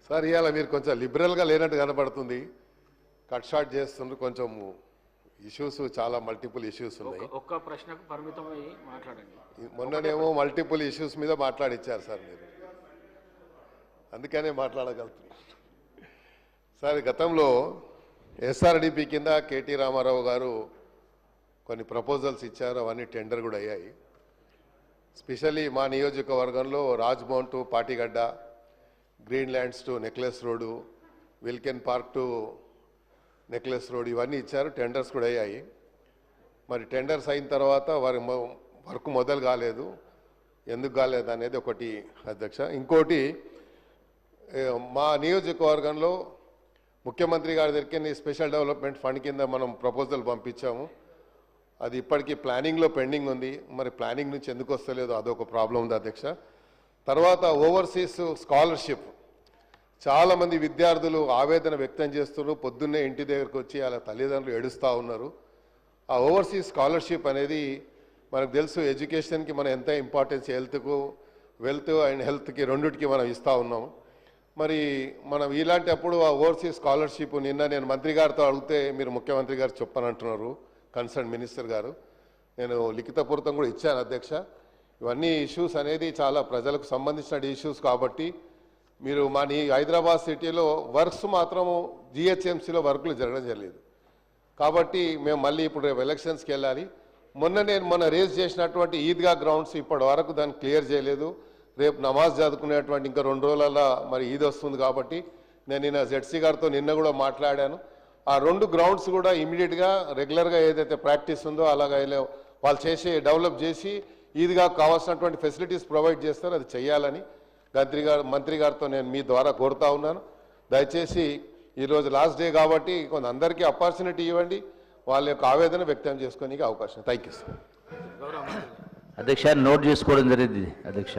Sir ఇవాళ మీరు కొంచెం లిబరల్గా లేనట్టు కనబడుతుంది. కట్ షార్ట్ చేస్తుండ్రు. కొంచెం ఇష్యూస్ చాలా మల్టిపుల్ ఇష్యూస్ ఉన్నాయి. ఒక్క ప్రశ్నకు పరిమితమై మాట్లాడండి. మొన్ననేమో మల్టిపుల్ ఇష్యూస్ మీద మాట్లాడిచ్చారు సార్ మీరు, అందుకనే మాట్లాడగలుగుతున్నారు సార్. గతంలో ఎస్ఆర్డిపి కింద కేటీ రామారావు గారు కొన్ని ప్రపోజల్స్ ఇచ్చారు, అవన్నీ టెండర్ కూడా అయ్యాయి. స్పెషల్లీ మా నియోజకవర్గంలో రాజ్మౌంట్ to Patigadda, green lands to necklace road, విల్కెన్ పార్క్ టు నెక్లెస్ రోడ్ ఇవన్నీ ఇచ్చారు. టెండర్స్ కూడా అయ్యాయి. మరి టెండర్స్ అయిన తర్వాత వారి వర్క్ మొదలు కాలేదు. ఎందుకు కాలేదు అనేది ఒకటి అధ్యక్ష. ఇంకోటి, మా నియోజకవర్గంలో ముఖ్యమంత్రి గారి దగ్గరికి స్పెషల్ డెవలప్మెంట్ ఫండ్ కింద మనం ప్రపోజల్ పంపించాము. అది ఇప్పటికీ ప్లానింగ్లో పెండింగ్ ఉంది. మరి ప్లానింగ్ నుంచి ఎందుకు వస్తలేదు అదొక ప్రాబ్లం ఉంది అధ్యక్ష. తర్వాత ఓవర్సీస్ స్కాలర్షిప్, చాలామంది విద్యార్థులు ఆవేదన వ్యక్తం చేస్తున్నారు. పొద్దున్నే ఇంటి దగ్గరకు వచ్చి వాళ్ళ తల్లిదండ్రులు ఏడుస్తూ ఉన్నారు. ఆ ఓవర్సీస్ స్కాలర్షిప్ అనేది మనకు తెలుసు, ఎడ్యుకేషన్కి మనం ఎంత ఇంపార్టెన్స్, వెల్త్ అండ్ హెల్త్కి రెండింటికి మనం ఇస్తూ ఉన్నాం. మరి మనం ఇలాంటి అప్పుడు ఆ ఓవర్సీస్ స్కాలర్షిప్ నిన్న నేను మంత్రి గారితో అడిగితే మీరు ముఖ్యమంత్రి గారు చెప్పనంటున్నారు, కన్సర్న్ మినిస్టర్ గారు. నేను లిఖితపూర్వకం కూడా ఇచ్చాను అధ్యక్ష. ఇవన్నీ ఇష్యూస్ అనేది చాలా ప్రజలకు సంబంధించిన ఇష్యూస్ కాబట్టి మీరు మా హైదరాబాద్ సిటీలో వర్క్స్ మాత్రము జిహెచ్ఎంసీలో వర్కులు జరగలేదు. కాబట్టి మేము మళ్ళీ ఇప్పుడు రేపు ఎలక్షన్స్కి వెళ్ళాలి. మొన్న రేజ్ చేసినటువంటి ఈద్గా గ్రౌండ్స్ ఇప్పటి వరకు దాన్ని క్లియర్ చేయలేదు. రేపు నమాజ్ చదువుకునేటువంటి ఇంకా 2 రోజులలో మరి ఈద్ వస్తుంది కాబట్టి నేను నిన్న జెడ్సీ గారితో నిన్న కూడా మాట్లాడాను. ఆ 2 గ్రౌండ్స్ కూడా ఇమీడియట్గా రెగ్యులర్గా ఏదైతే ప్రాక్టీస్ ఉందో అలాగా వాళ్ళు డెవలప్ చేసి ఈద్గా కావాల్సినటువంటి ఫెసిలిటీస్ ప్రొవైడ్ చేస్తారో అది చేయాలని మంత్రి గారితో నేను మీ ద్వారా కోరుతా ఉన్నాను. దయచేసి ఈరోజు లాస్ట్ డే కాబట్టి కొంత అందరికీ ఆపర్చునిటీ ఇవ్వండి, వాళ్ళ యొక్క ఆవేదన వ్యక్తం చేసుకోనికి అవకాశం. Thank you sir. అధ్యక్ష, నోట్ చేసుకోవడం జరిగింది అధ్యక్ష.